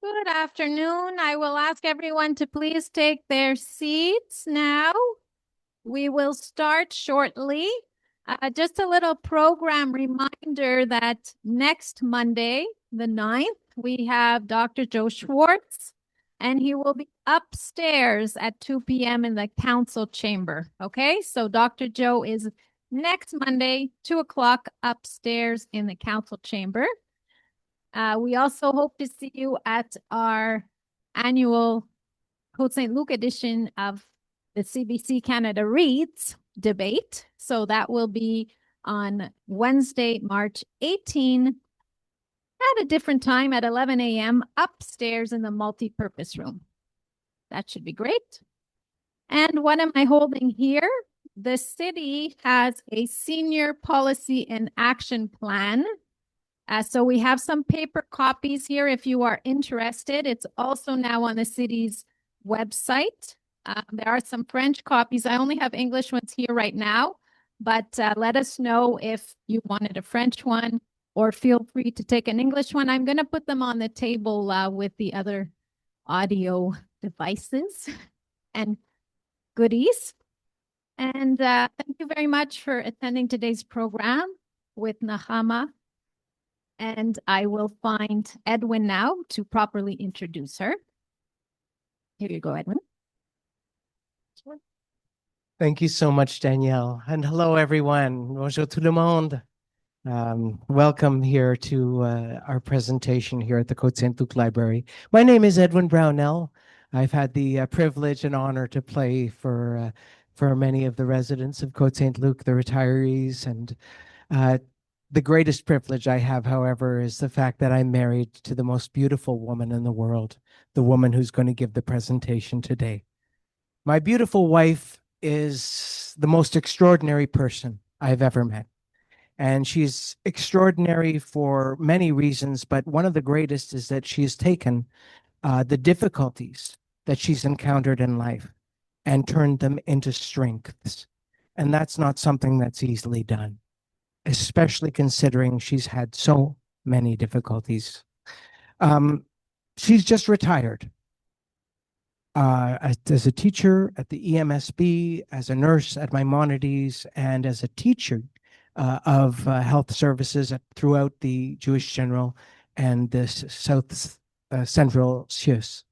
Good afternoon. I will ask everyone to please take their seats now. We will start shortly. Just a little program reminder that next Monday, the 9th, we have Dr. Joe Schwartz, and he will be upstairs at 2 p.m. in the council chamber. Okay, so Dr. Joe is next Monday, 2 o'clock upstairs in the council chamber. We also hope to see you at our annual Cote-Saint-Luc edition of the CBC Canada Reads debate. So that will be on Wednesday, March 18 at a different time at 11 a.m. upstairs in the multi-purpose room. That should be great. And what am I holding here? The city has a senior policy and action plan. So we have some paper copies here if you are interested. It's also now on the city's website. There are some French copies. I only have English ones here right now, but let us know if you wanted a French one or feel free to take an English one. I'm going to put them on the table with the other audio devices and goodies. And thank you very much for attending today's program with Nechama. And I will find Edwin now to properly introduce her. Here you go, Edwin. Thank you so much, Danielle. And hello, everyone. Bonjour tout le monde. Welcome here to our presentation here at the Cote-Saint-Luc Library. My name is Edwin Brownell. I've had the privilege and honor to play for many of the residents of Cote-Saint-Luc, the retirees, and the greatest privilege I have, however, is the fact that I'm married to the most beautiful woman in the world, the woman who's going to give the presentation today. My beautiful wife is the most extraordinary person I've ever met. And she's extraordinary for many reasons, but one of the greatest is that she's taken the difficulties that she's encountered in life and turned them into strengths. And that's not something that's easily done, especially considering she's had so many difficulties. She's just retired as a teacher at the EMSB, as a nurse at Maimonides, and as a teacher of health services throughout the Jewish General and the South Central CIUS.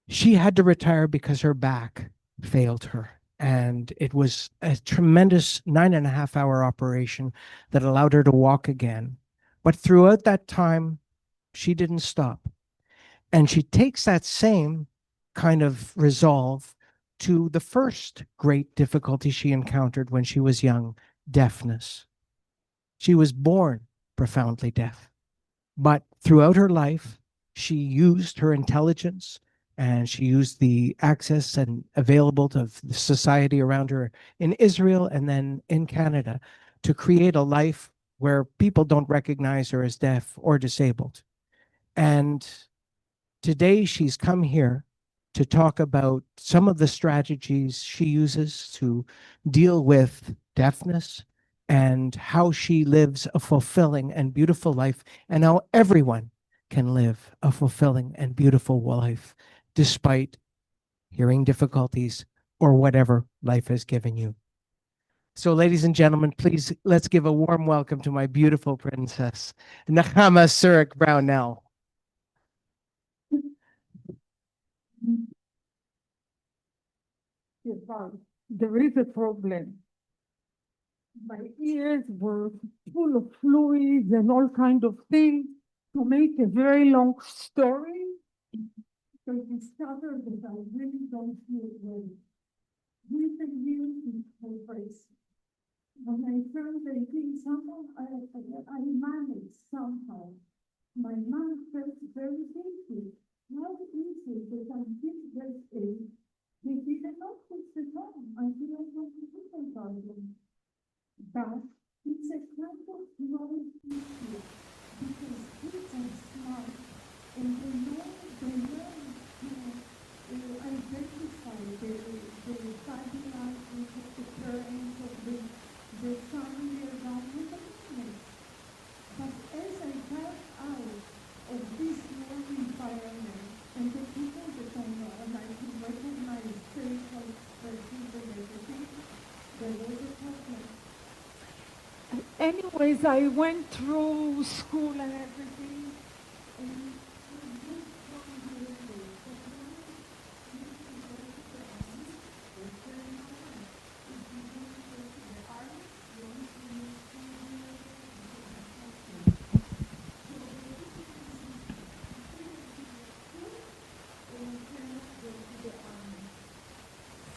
She had to retire because her back failed her. And it was a tremendous 9.5-hour operation that allowed her to walk again. But throughout that time, she didn't stop. And she takes that same kind of resolve to the first great difficulty she encountered when she was young, deafness. She was born profoundly deaf. But throughout her life, she used her intelligence, and she used the access and available to the society around her in Israel and then in Canada to create a life where people don't recognize her as deaf or disabled. And today she's come here to talk about some of the strategies she uses to deal with deafness and how she lives a fulfilling and beautiful life, and how everyone can live a fulfilling and beautiful life despite hearing difficulties or whatever life has given you. So, ladies and gentlemen, please, let's give a warm welcome to my beautiful princess, Nechama Surik Brownell. There is a problem. My ears were full of fluids and all kinds of things. To make a very long story, I discovered that I really don't feel well. Recent years in my face. When I turned 18, somehow I managed somehow. My mom felt very guilty. How is it that I'm this age? They did not fix the home until I got to kindergarten. But it's a kind of knowledge issue because kids are smart and they know to identify the body language of the parents of the family around the. But as I got out of this learning environment, Anyways, I went through school and everything. And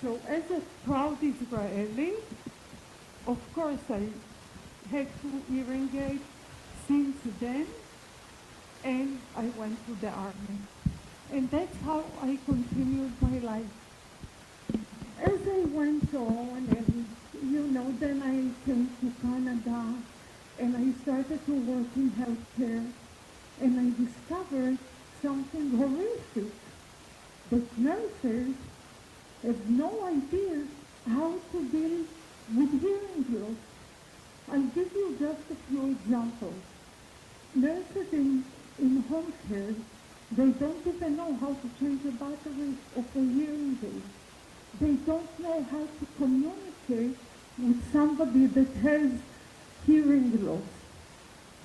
so as a proud Israeli, of course I had to hearing aid since then, and I went to the army. And that's how I continued my life. As I went on, and then I came to Canada, and I started to work in healthcare, and I discovered something horrific. But nurses have no idea how to deal with hearing loss. I'll give you just a few examples. Nurses in home care, they don't even know how to change a battery of a hearing aid. They don't know how to communicate with somebody that has hearing loss.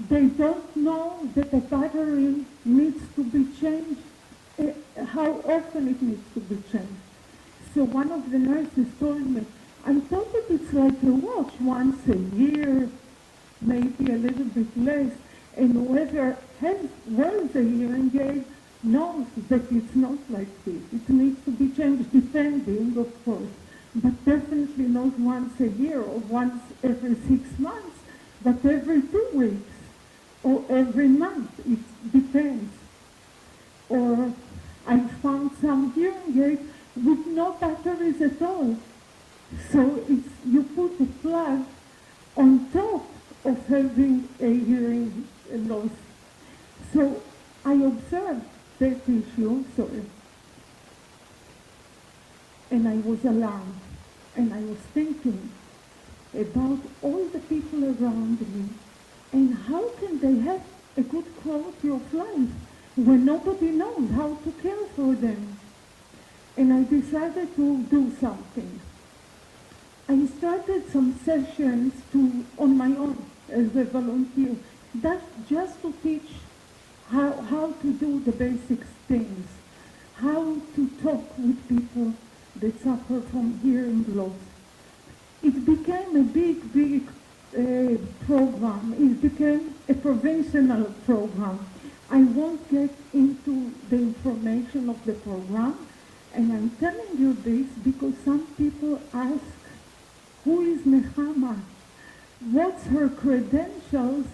They don't know that a battery needs to be changed, how often it needs to be changed. So one of the nurses told me, I thought that it's like a watch once a year, maybe a little bit less, and whoever wears a hearing aid knows that it's not like this. It needs to be changed depending, of course, but definitely not once a year or once every 6 months, but every 2 weeks or every month. It depends. Or I found some hearing aids with no batteries at all. So you put a plug on top of having a hearing loss. So I observed that issue, and I was alarmed. And I was thinking about all the people around me and how can they have a good quality of life when nobody knows how to care for them. And I decided to do something. I started some sessions on my own as a volunteer, just to teach how to do the basic things, how to talk with people that suffer from hearing loss. It became a big program. It became a provincial program. I won't get into the information of the program, and I'm telling you this because some people ask, who is Nechama? What's her credentials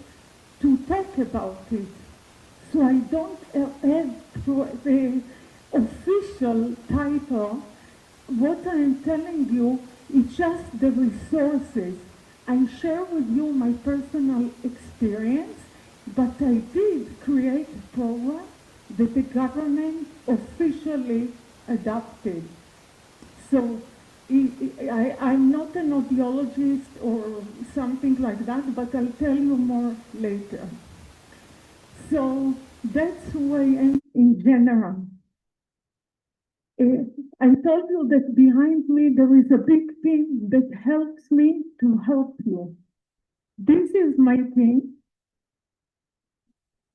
to talk about it? So I don't have the official title. What I'm telling you is just the resources. I share with you my personal experience, but I did create a program that the government officially adopted. So I'm not an audiologist or something like that, but I'll tell you more later. So that's who I am in general. I told you that behind me there is a big team that helps me to help you. This is my team.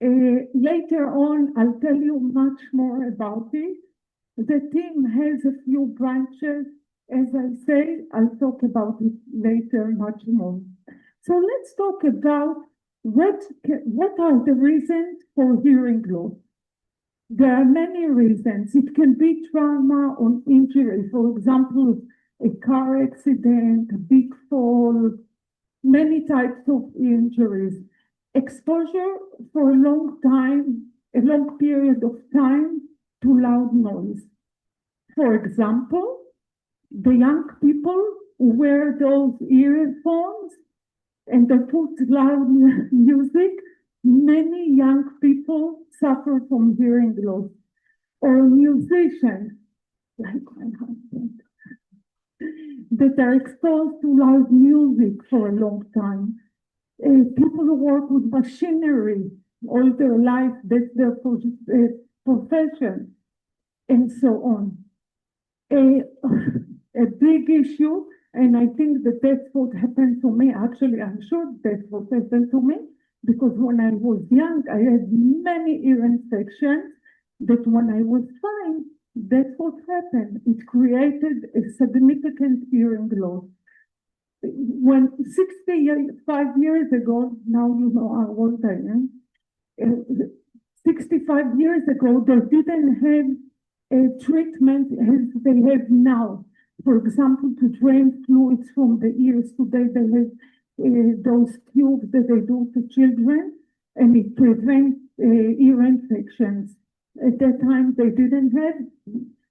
Later on, I'll tell you much more about it. The team has a few branches. As I say, I'll talk about it later much more. So let's talk about what are the reasons for hearing loss. There are many reasons. It can be trauma or injury. For example, a car accident, a big fall, many types of injuries. Exposure for a long period of time to loud noise. For example, the young people who wear those earphones and they put loud music, many young people suffer from hearing loss. Or musicians, like my husband, that are exposed to loud music for a long time. People who work with machinery all their life, that's their profession, and so on. A big issue And I think that that's what happened to me. Actually, I'm sure that's what happened to me because when I was young, I had many ear infections that when I was fine, that's what happened. It created a significant hearing loss. When 65 years ago, now you know how old I am, 65 years ago, they didn't have a treatment as they have now. For example, to drain fluids from the ears, today they have those tubes that they do to children, and it prevents ear infections. At that time, they didn't have.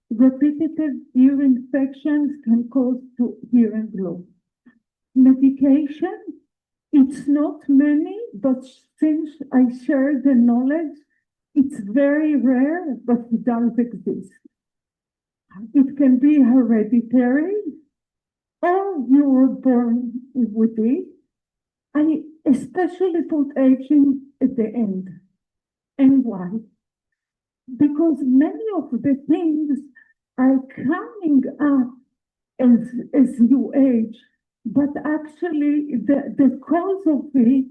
Repetitive ear infections can cause to hearing loss. Medication, it's not many, but since I share the knowledge, it's very rare, but it does exist. It can be hereditary, or you were born with it. I especially put aging at the end. And why? Because many of the things are coming up as you age, but actually the cause of it,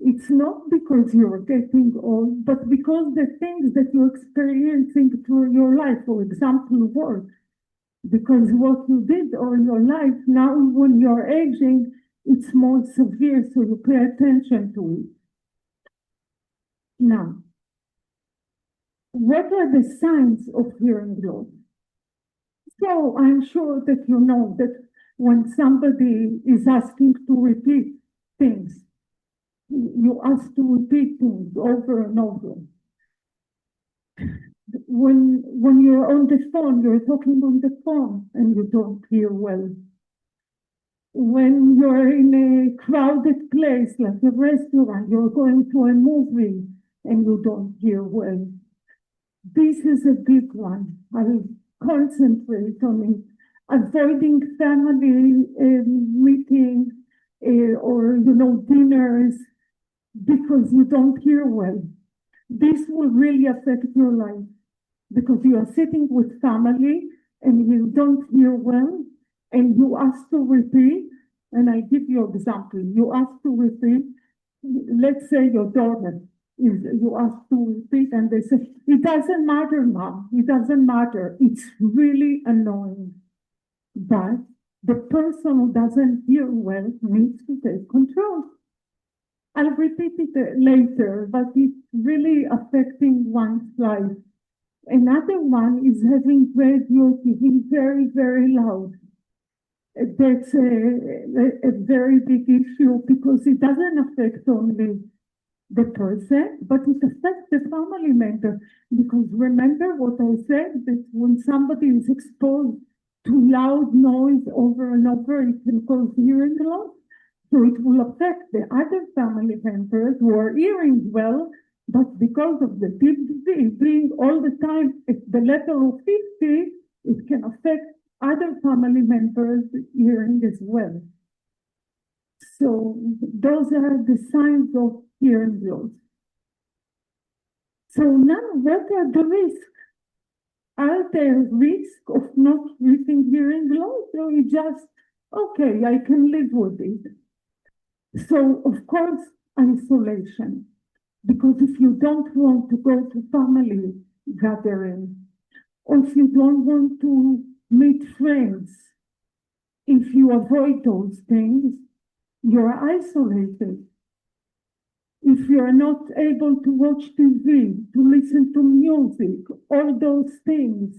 it's not because you're getting old, but because the things that you're experiencing through your life, for example, work, because what you did all your life, now when you're aging, it's more severe, so you pay attention to it. Now, what are the signs of hearing loss? So I'm sure that you know that when somebody is asking to repeat things, you ask to repeat things over and over. When you're on the phone, you're talking on the phone and you don't hear well. When you're in a crowded place like a restaurant, you're going to a movie and you don't hear well. This is a big one. I'll concentrate on it. Avoiding family meetings or dinners because you don't hear well. This will really affect your life because you are sitting with family and you don't hear well and you ask to repeat. And I give you an example. You ask to repeat. Let's say your daughter you ask to repeat and they say, it doesn't matter, Mom. It doesn't matter. It's really annoying. But the person who doesn't hear well needs to take control. I'll repeat it later, but it's really affecting one's life. Another one is having radio TV very, very loud. That's a very big issue because it doesn't affect only the person, but it affects the family member. Because remember what I said, that when somebody is exposed to loud noise over and over, it can cause hearing loss. So it will affect the other family members who are hearing well, but because of the TV being all the time at the level of 50, it can affect other family members' hearing as well. So those are the signs of hearing loss. So now what are the risks? Are there risks of not reaching hearing loss, or you just, okay, I can live with it? So, of course, isolation. Because if you don't want to go to family gathering, or if you don't want to meet friends, if you avoid those things, you're isolated. If you're not able to watch TV, to listen to music, all those things,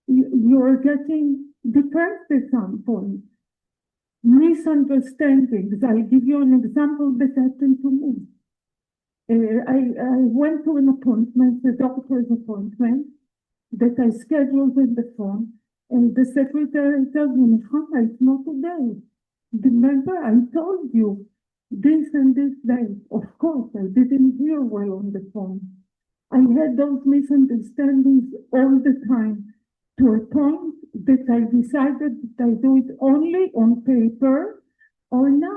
you're getting depressed at some point. Misunderstandings. I'll give you an example that happened to me. I went to an appointment, a doctor's appointment, that I scheduled in the phone, and the secretary tells me, Nechama, it's not today. Remember, I told you this and this day. Of course, I didn't hear well on the phone. I had those misunderstandings all the time, to a point that I decided that I do it only on paper, or now,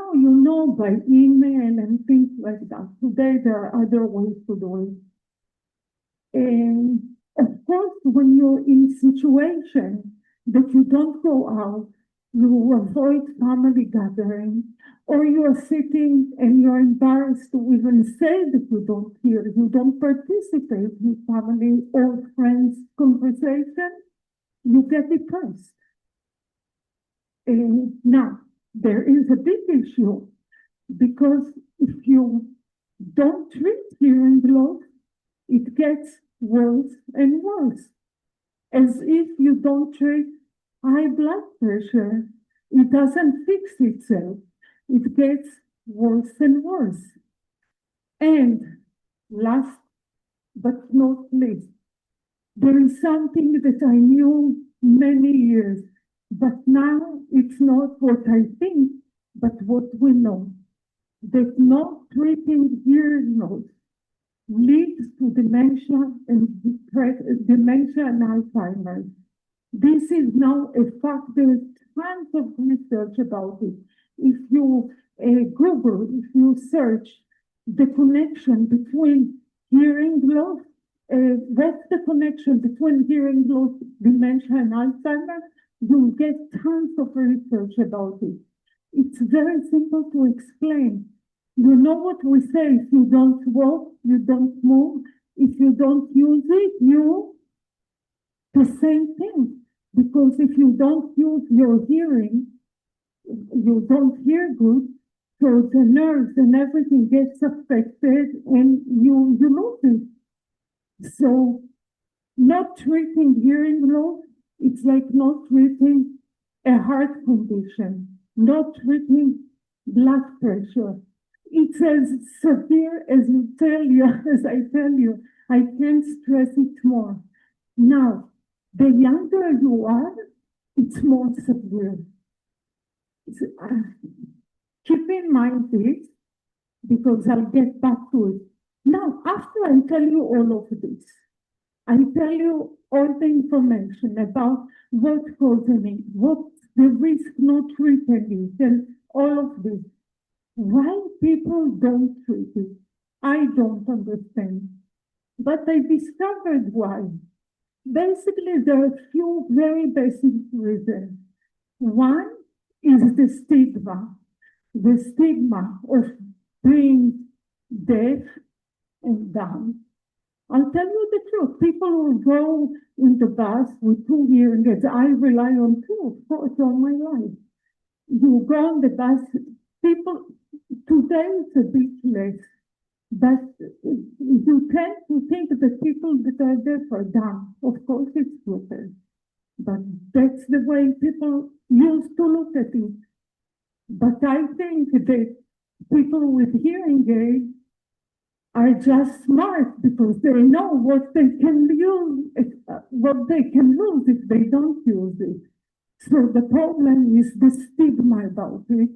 by email and things like that. Today, there are other ways to do it. And of course, when you're in a situation that you don't go out, You avoid family gathering, or you are sitting and you're embarrassed to even say that you don't hear, you don't participate in family or friends' conversation, you get depressed. Now, there is a big issue because if you don't treat hearing loss, it gets worse and worse. As if you don't treat high blood pressure, it doesn't fix itself. It gets worse and worse. And last but not least, there is something that I knew many years, but now it's not what I think, but what we know. That not treating hearing loss leads to dementia and dementia and Alzheimer's. This is now a fact. There is tons of research about it. If you Google, if you search the connection between hearing loss, what's the connection between hearing loss, dementia, and Alzheimer's, you'll get tons of research about it. It's very simple to explain. You know what we say, if you don't walk, you don't move. If you don't use it, the same thing. Because if you don't use your hearing, you don't hear good, so the nerves and everything gets affected and you lose it. So not treating hearing loss, it's like not treating a heart condition, not treating blood pressure. It's as severe as I tell you, I can't stress it more. Now, the younger you are, it's more severe. Keep in mind this, because I'll get back to it. Now, after I tell you all of this, I tell you all the information about what causing it, what's the risk not treating it, and all of this. Why people don't treat it, I don't understand. But I discovered why. Basically, there are a few very basic reasons. One is the stigma of being deaf and dumb. I'll tell you the truth. People will go in the bus with two hearing aids. I rely on two, of course, all my life. You go on the bus, people, today it's a bit less, but you tend to think that people that are deaf are dumb. Of course, it's stupid, but that's the way people used to look at it. But I think that people with hearing aids are just smart because they know what they can use, what they can lose if they don't use it. So the problem is the stigma about it.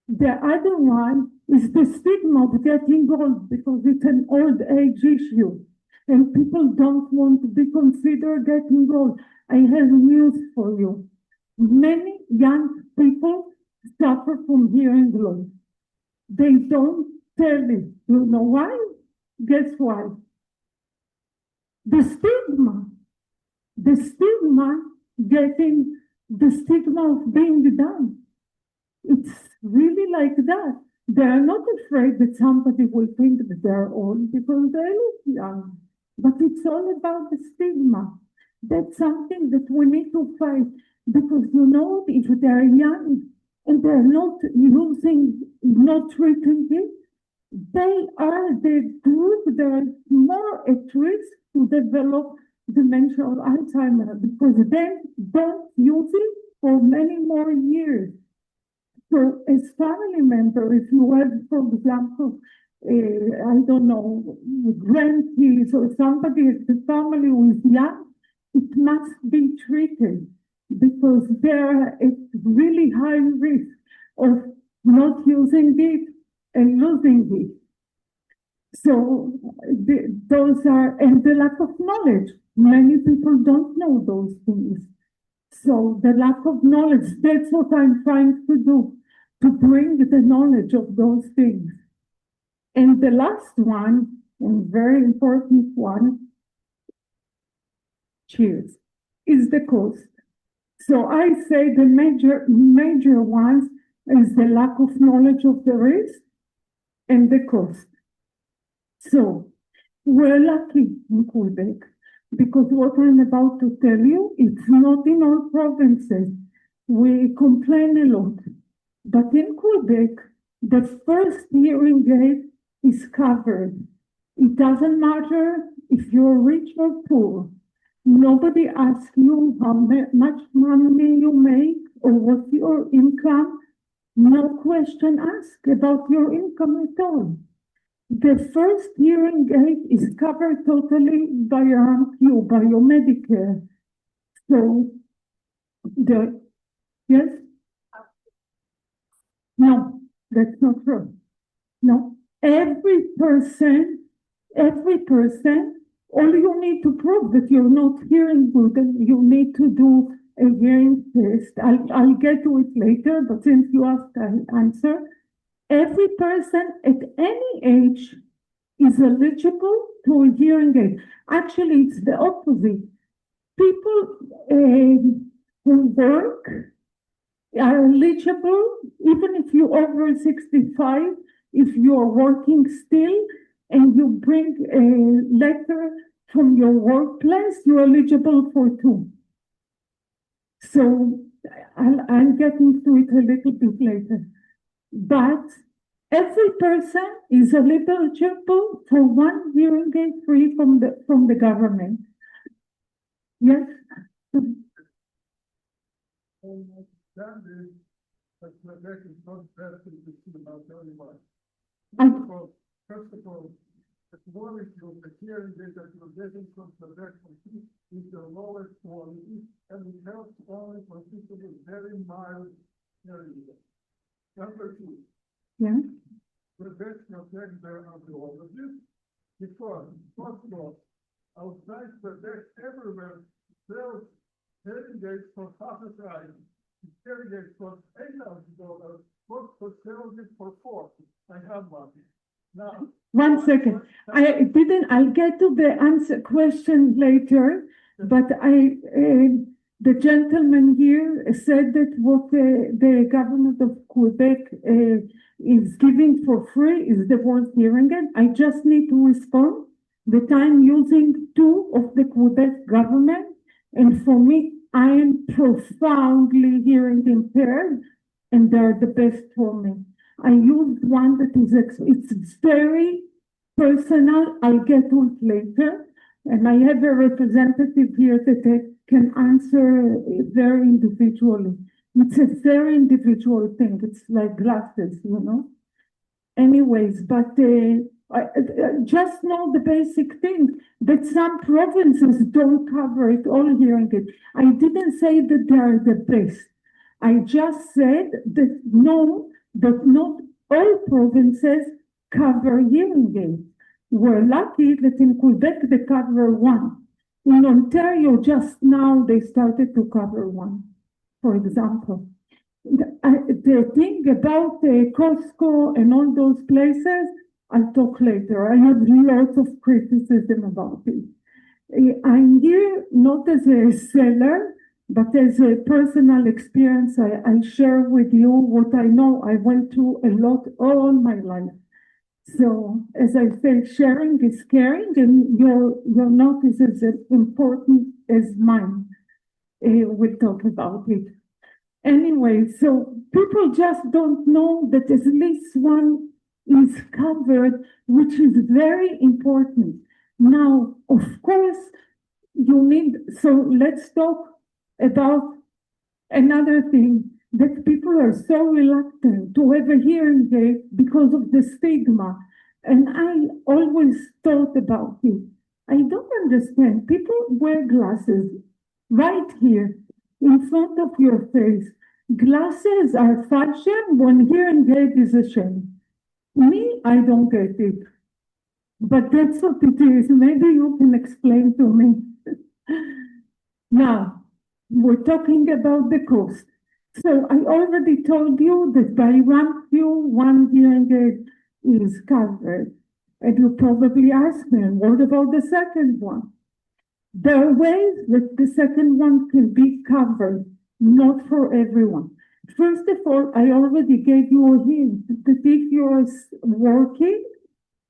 The other one is the stigma of getting old because it's an old age issue and people don't want to be considered getting old. I have news for you. Many young people suffer from hearing loss. They don't tell it. You know why? Guess why? The stigma of being dumb. It's really like that. They are not afraid that somebody will think that they're old because they look young. But it's all about the stigma. That's something that we need to fight because if they're young and they're not treating it, they are the group that are more at risk to develop dementia or Alzheimer's because they don't use it for many more years. So as family member, if you have, for example, I don't know, grandkids or somebody at the family who is young, it must be treated because they're at really high risk of not using it and losing it. So those are, and the lack of knowledge. Many people don't know those things. So the lack of knowledge, that's what I'm trying to do, to bring the knowledge of those things. And the last one, and very important one, cheers, is the cost. So I say the major ones is the lack of knowledge of the risk and the cost. So we're lucky in Quebec because what I'm about to tell you, it's not in all provinces. We complain a lot, but in Quebec, the first hearing aid is covered. It doesn't matter if you're rich or poor. Nobody asks you how much money you make or what's your income. No question asked about your income at all. The first hearing aid is covered totally by you, by your Medicare. So yes? No, that's not true. No, every person, all you need to prove that you're not hearing good, and you need to do a hearing test. I'll get to it later, but since you asked, I'll answer. Every person at any age is eligible to a hearing aid. Actually, it's the opposite. People who work are eligible, even if you're over 65, if you're working still and you bring a letter from your workplace, you're eligible for two. So I'm getting to it a little bit later. But every person is eligible for one hearing aid free from the government. Yes? First of all, the quality of the hearing aid that you're getting from Quebec is the lowest quality, and it helps only for people with very mild hearing aid. Number two, Quebec protects their audiologists because, first of all, outside Quebec, everywhere sells hearing aids for half a price. Hearing aids cost $8,000, books for selling it for $4,000. I have one. Now, 1 second. I'll get to the answer question later, but the gentleman here said that what the government of Quebec is giving for free is the worst hearing aid. I just need to respond that I'm using two of the Quebec government, and for me, I am profoundly hearing impaired, and they're the best for me. I used one that it's very personal. I'll get to it later. And I have a representative here that can answer very individually. It's a very individual thing. It's like glasses, Anyways, but just know the basic thing that some provinces don't cover it all hearing aid. I didn't say that they're the best. I just said that not all provinces cover hearing aids. We're lucky that in Quebec they cover one. In Ontario, just now they started to cover one, for example. The thing about Costco and all those places, I'll talk later. I have lots of criticism about it. I'm here not as a seller, but as a personal experience. I share with you what I know. I went through a lot all my life. So, as I say, sharing is caring, and your notice is as important as mine. We'll talk about it. Anyway, so people just don't know that at least one is covered, which is very important. Now, of course, so let's talk about another thing, that people are so reluctant to have a hearing aid because of the stigma. And I always thought about it. I don't understand. People wear glasses right here in front of your face. Glasses are fashion when hearing aid is a shame. Me, I don't get it. But that's what it is. Maybe you can explain to me. Now, we're talking about the cost. So I already told you that by Ramp-U, one hearing aid is covered. And you probably ask me, what about the second one? There are ways that the second one can be covered. not for everyone. First of all, I already gave you a hint that if you're working,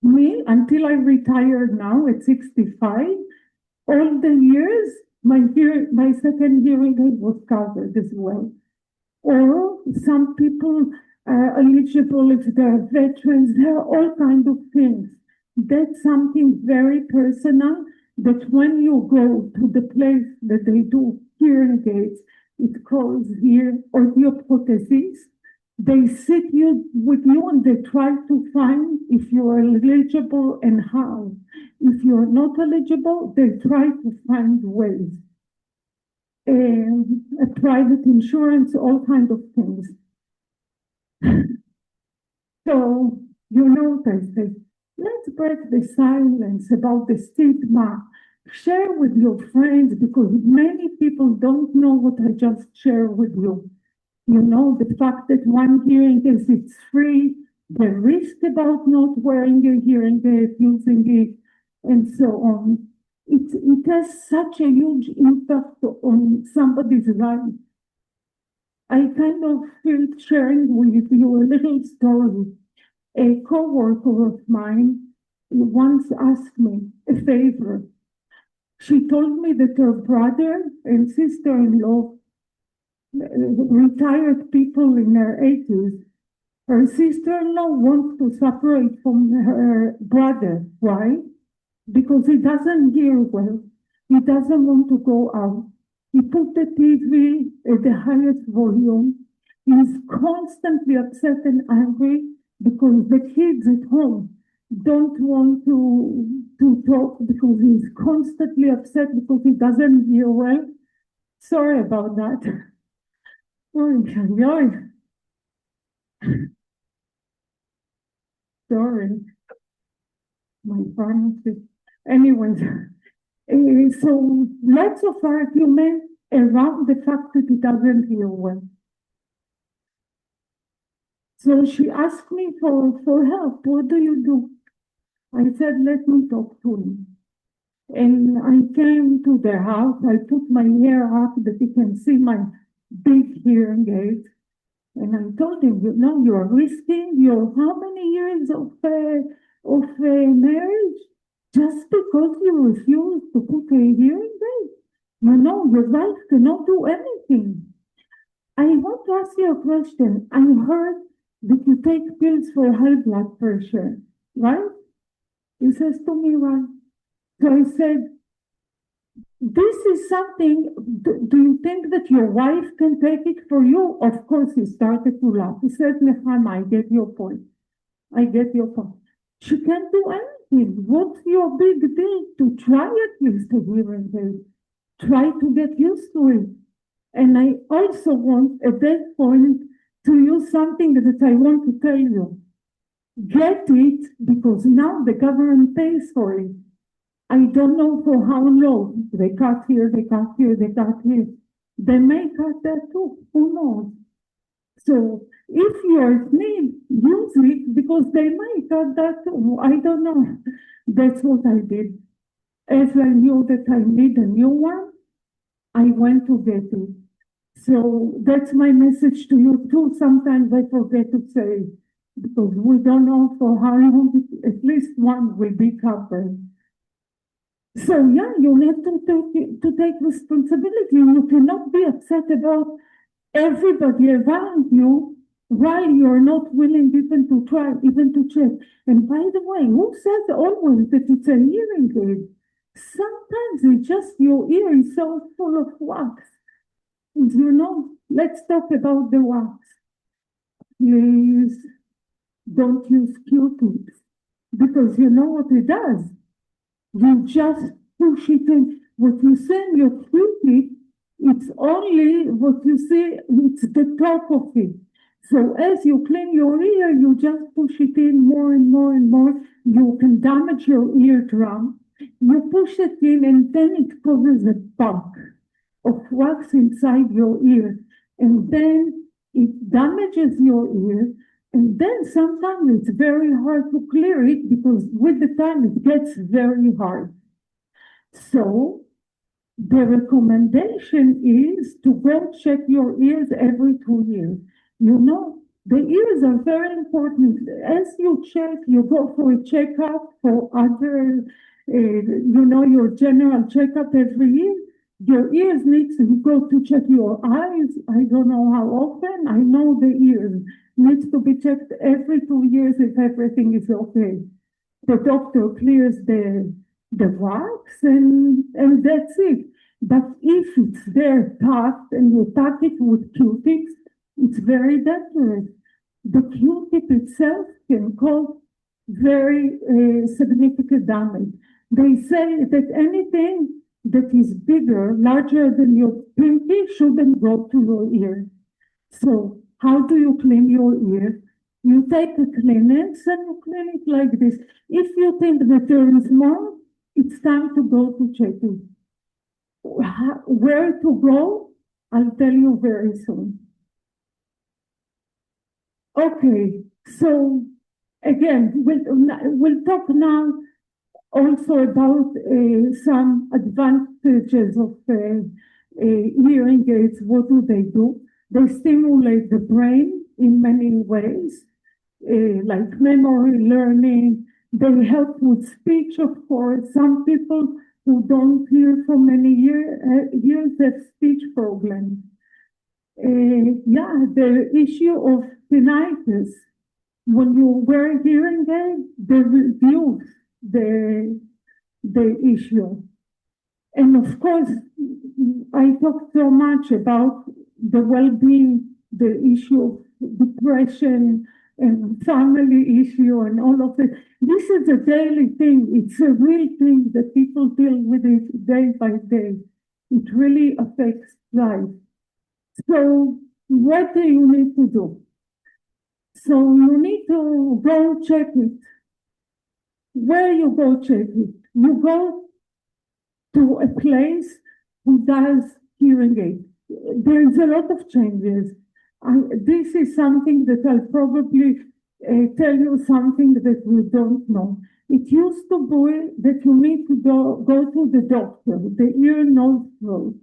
me, until I retired now at 65, all the years, my second hearing aid was covered as well. Or some people are eligible if they're veterans, there are all kinds of things. That's something very personal that when you go to the place that they do hearing aids, it calls here audioprothesis. They sit with you and they try to find if you are eligible and how. If you're not eligible, they try to find ways. Private insurance, all kinds of things. So, you know, they say, let's break the silence about the stigma. Share with your friends because many people don't know what I just shared with you. You know, the fact that one hearing aid is free, the risk about not wearing a hearing aid, using it, and so on. It has such a huge impact on somebody's life. I kind of feel sharing with you a little story. A co-worker of mine once asked me a favor. She told me that her brother and sister-in-law, retired people in their 80s, her sister-in-law wants to separate from her brother. Why? Because he doesn't hear well. He doesn't want to go out. He put the TV at the highest volume. He's constantly upset and angry because the kids at home don't want to talk because he's constantly upset because he doesn't hear well. Sorry about that. Sorry. My pharmacy. Anyways, so lots of argument around the fact that he doesn't hear well. So she asked me for help. What do you do? I said, let me talk to him. And I came to their house. I put my hair up that he can see my big hearing aid. And I told him, you know, you're risking your how many years of marriage just because you refuse to put a hearing aid. You know, your wife cannot do anything. I want to ask you a question. I heard that you take pills for high blood pressure, right? He says to me, right? So I said, this is something, do you think that your wife can take it for you? Of course, he started to laugh. He said, Nechama, I get your point. I get your point. She can't do anything. What's your big deal to try at least a hearing aid? Try to get used to it. And I also want at that point to use something that I want to tell you. Get it because now the government pays for it. I don't know for how long. They cut here, they cut here, they cut here. They may cut that too. Who knows? So if you're in need, use it because they may cut that too. I don't know. That's what I did. As I knew that I need a new one, I went to get it. So that's my message to you too. Sometimes I forget to say it because we don't know for how long, at least one will be covered. So yeah, you need to take responsibility. You cannot be upset about everybody around you while you're not willing even to try, even to check. And by the way, who says always that it's a hearing aid? Sometimes it's just your ear is so full of wax. And you know, let's talk about the wax. Please don't use Q-tips because you know what it does. You just push it in. What you see in your Q-tip, it's only what you see, it's the top of it. So as you clean your ear, you just push it in more and more and more. You can damage your eardrum. You push it in and then it causes a bump of wax inside your ear. And then it damages your ear. And then sometimes it's very hard to clear it because with the time it gets very hard. So The recommendation is to go check your ears every 2 years. You know, the ears are very important. As you check, you go for a checkup for other, your general checkup every year. Your ears need to go to check your eyes. I don't know how often. I know the ears needs to be checked every 2 years if everything is okay. The doctor clears the wax and that's it. But if it's there tucked and you tuck it with Q-tips, it's very dangerous. The Q-tip itself can cause very significant damage. They say that anything that is bigger, larger than your pinky, shouldn't go to your ear. So how do you clean your ear? You take a Kleenex and you clean it like this. If you think that there is more, it's time to go to check it. Where to go? I'll tell you very soon. Okay, so again, we'll talk now also about some advantages of hearing aids. What do? They stimulate the brain in many ways, like memory learning. They help with speech, of course. Some people who don't hear for many years have speech problems. The issue of tinnitus. When you wear hearing aids, they reduce the issue. And of course, I talked so much about the well-being, the issue of depression and family issue and all of it. This is a daily thing. It's a real thing that people deal with it day by day. It really affects life. So what do you need to do? So you need to go check it. Where you go check it? You go to a place who does hearing aid. There's a lot of changes. This is something that I'll probably tell you something that you don't know. It used to be that you need to go to the doctor, the ear, nose, throat.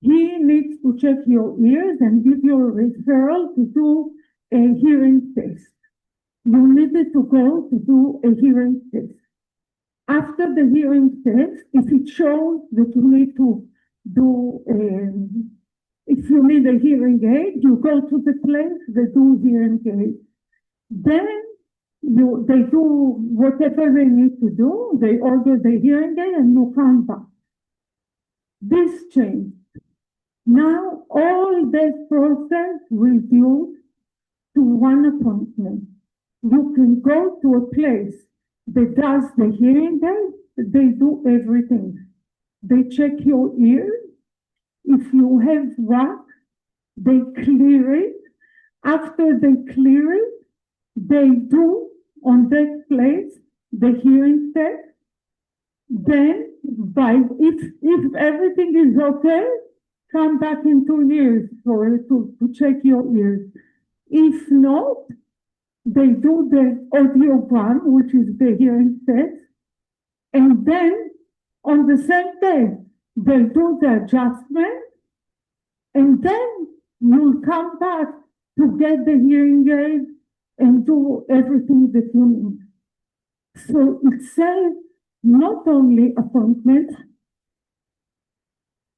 He needs to check your ears and give you a referral to do a hearing test. You needed to go to do a hearing test. After the hearing test, if it shows that you need to do, if you need a hearing aid, you go to the place, they do hearing aid. Then they do whatever they need to do, they order the hearing aid and you come back. This changed. Now all that process reduced to one appointment. You can go to a place that does the hearing aid, they do everything. They check your ears. If you have wax, they clear it. After they clear it, they do on that place the hearing test. Then, if everything is okay, come back in 2 years to check your ears. If not, they do the audiogram, which is the hearing test, and then on the same day, they do the adjustment, and then you'll come back to get the hearing aid and do everything that you need. So it saves not only appointments,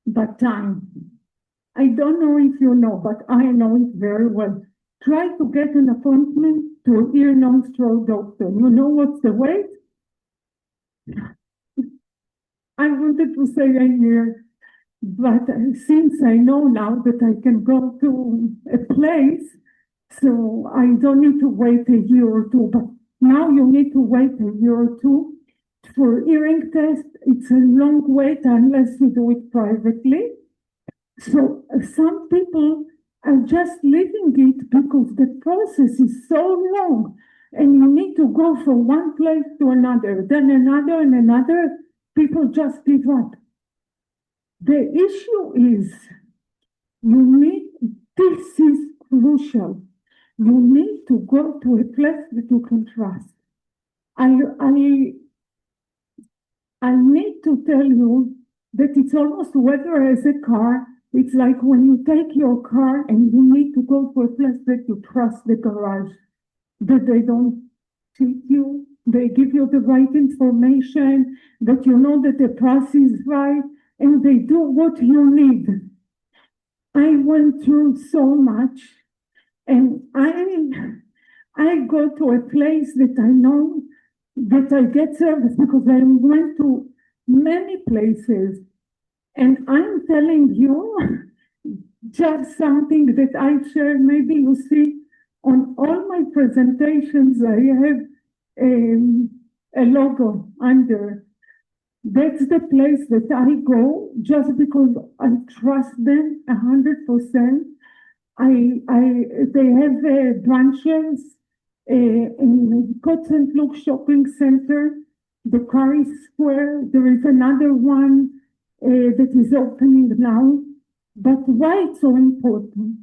but time. I don't know if you know, but I know it very well. Try to get an appointment to an ear, nose, throat doctor. You know what's the wait? I wanted to say a year, but since I know now that I can go to a place, so I don't need to wait a year or two, but now you need to wait a year or two. For hearing test, it's a long wait unless you do it privately. So some people are just leaving it because the process is so long and you need to go from one place to another, then another and another. People just give up. The issue is this is crucial. You need to go to a place that you can trust. I need to tell you that it's almost whoever has a car, it's like when you take your car and you need to go to a place that you trust the garage, that they don't cheat you, they give you the right information, that you know that the price is right, and they do what you need. I went through so much, and I go to a place that I know that I get service because I went to many places. And I'm telling you just something that I share. Maybe you see on all my presentations, I have a logo under. That's the place that I go just because I trust them 100%. They have branches in cote-saint-luc shopping center, the Curry Square. There is another one that is opening now. But why it's so important?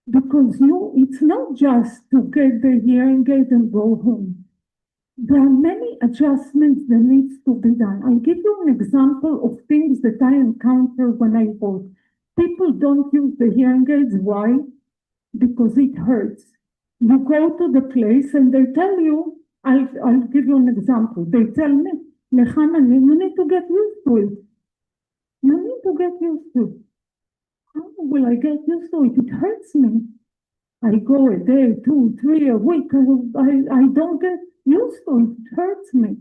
Because it's not just to get the hearing aid and go home. There are many adjustments that needs to be done. I'll give you an example of things that I encounter when I work. People don't use the hearing aids. Why? Because it hurts. You go to the place and they tell you, I'll give you an example. They tell me, Nechama, you need to get used to it. You need to get used to it. How will I get used to it? It hurts me. I go a day, 2, 3, a week. I don't get used to it. It hurts me.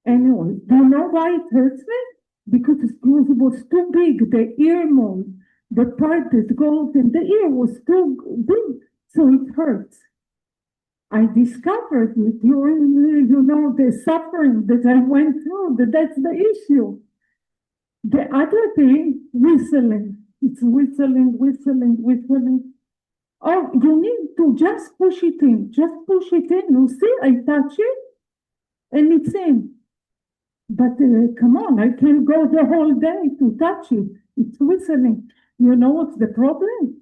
Anyway, do you know why it hurts me? Because it was too big, the ear mold, the part that goes in the ear was too big, so it hurts. I discovered it during, the suffering that I went through, that's the issue. The other thing, whistling. It's whistling. Oh, you need to just push it in. Just push it in. You see, I touch it, and it's in. But come on, I can't go the whole day to touch it. It's whistling. You know what's the problem?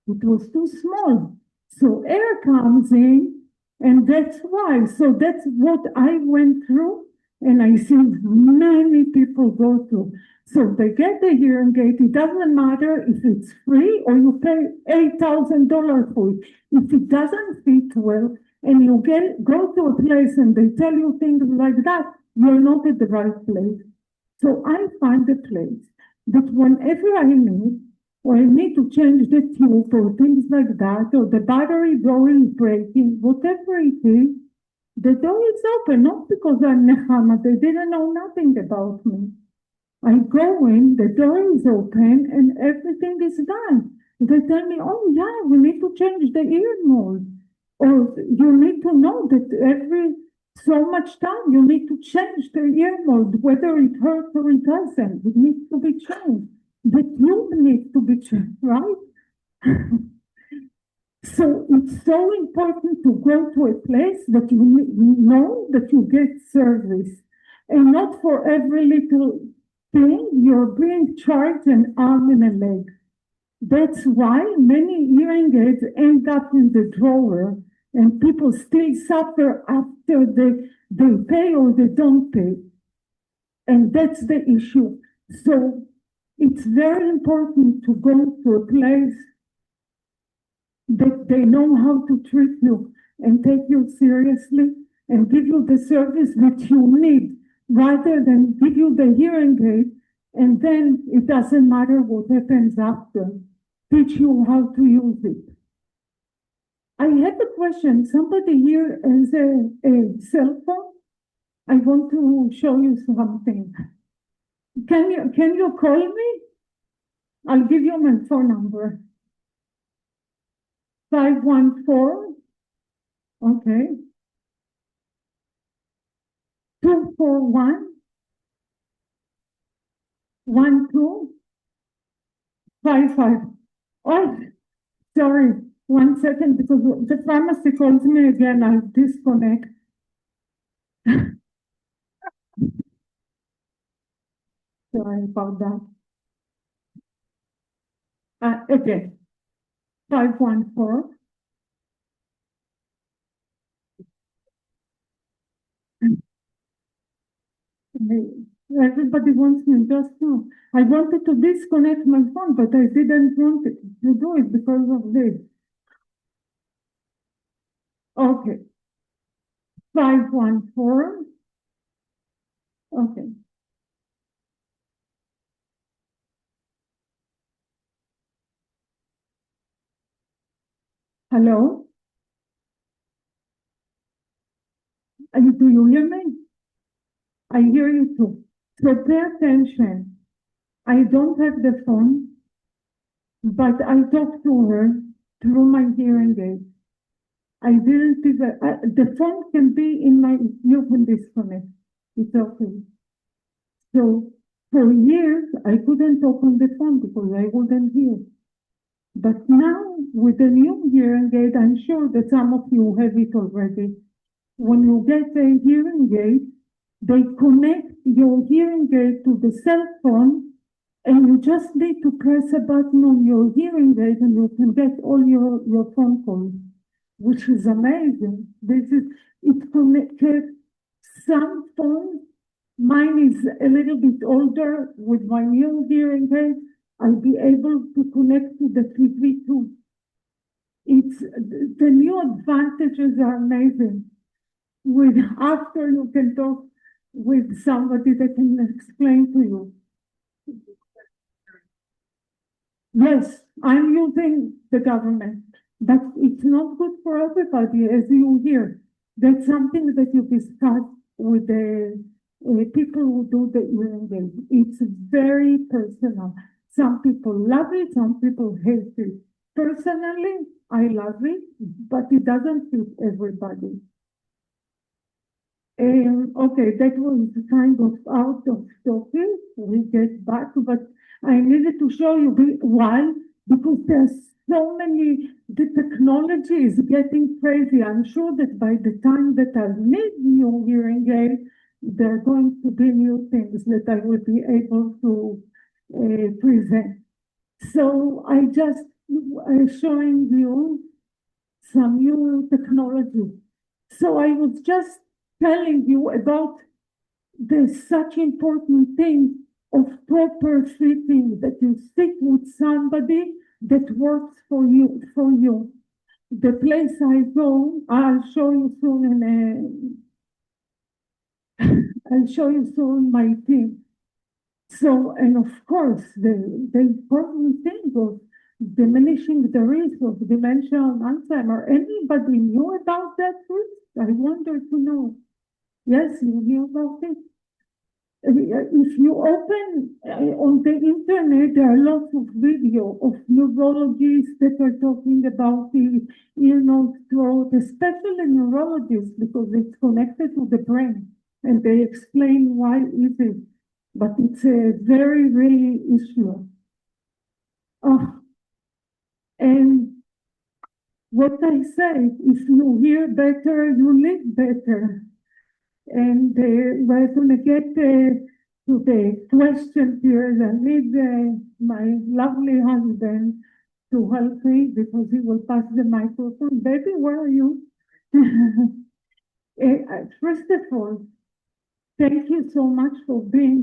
It was too small. So air comes in, and that's why. So that's what I went through, and I see many people go through. So they get the hearing aid. It doesn't matter if it's free or you pay $8,000 for it. If it doesn't fit well, and you go to a place and they tell you things like that, you're not at the right place. So I find a place that whenever I need, or I need to change the tube or things like that, or the battery door is breaking, whatever it is, the door is open, not because I'm Nechama. They didn't know nothing about me. I go in, the door is open, and everything is done. They tell me, oh yeah, we need to change the ear mold. Or you need to know that every so much time you need to change the ear mold, whether it hurts or it doesn't. It needs to be changed. The tube needs to be changed, right? So it's so important to go to a place that you know that you get service, and not for every little thing you're being charged an arm and a leg. That's why many hearing aids end up in the drawer, and people still suffer after they pay or they don't pay. And that's the issue. So it's very important to go to a place that they know how to treat you and take you seriously and give you the service that you need, rather than give you the hearing aid and then it doesn't matter what happens after. Teach you how to use it. I have a question. Somebody here has a cell phone. I want to show you something. Can you call me? I'll give you my phone number. 514, okay, 241, 1255. Oh, sorry, 1 second, because the pharmacy calls me again. I'll disconnect. Sorry about that. Okay. 514. Everybody wants me just now. I wanted to disconnect my phone, but I didn't want to do it because of this. Okay. 514. Okay. Hello? Do you hear me? I hear you too. So pay attention. I don't have the phone, but I talk to her through my hearing aid. I didn't even, the phone can be in my, you can disconnect. It's okay. So for years, I couldn't talk on the phone because I wouldn't hear. But now, with the new hearing aid, I'm sure that some of you have it already. When you get a hearing aid, they connect your hearing aid to the cell phone, and you just need to press a button on your hearing aid and you can get all your phone calls, which is amazing. It connected some phones. Mine is a little bit older. With my new hearing aid, I'll be able to connect to the TV too. The new advantages are amazing. After you can talk with somebody that can explain to you. Yes, I'm using the government, but it's not good for everybody, as you hear. That's something that you discuss with the people who do the hearing aid. It's very personal. Some people love it, some people hate it. Personally, I love it, but it doesn't fit everybody. Okay, that was kind of out of topic. We get back, but I needed to show you why, because there's so many, the technology is getting crazy. I'm sure that by the time that I need new hearing aid, there are going to be new things that I will be able to present. So I'm showing you some new technology. So I was just telling you about the such important thing of proper fitting, that you sit with somebody that works for you. The place I go, I'll show you soon I'll show you soon my team. So, and of course, the important thing of diminishing the risk of dementia and Alzheimer. Anybody knew about that risk? I wonder to know. Yes, you knew about it. If you open on the internet, there are lots of video of neurologists that are talking about the ear, nose, throat, especially neurologists, because it's connected to the brain, and they explain why it is. But it's a very real issue. And what I say, if you hear better, you live better. And we're going to get to the question here. I need my lovely husband to help me because he will pass the microphone. Baby, where are you? First of all, thank you so much for being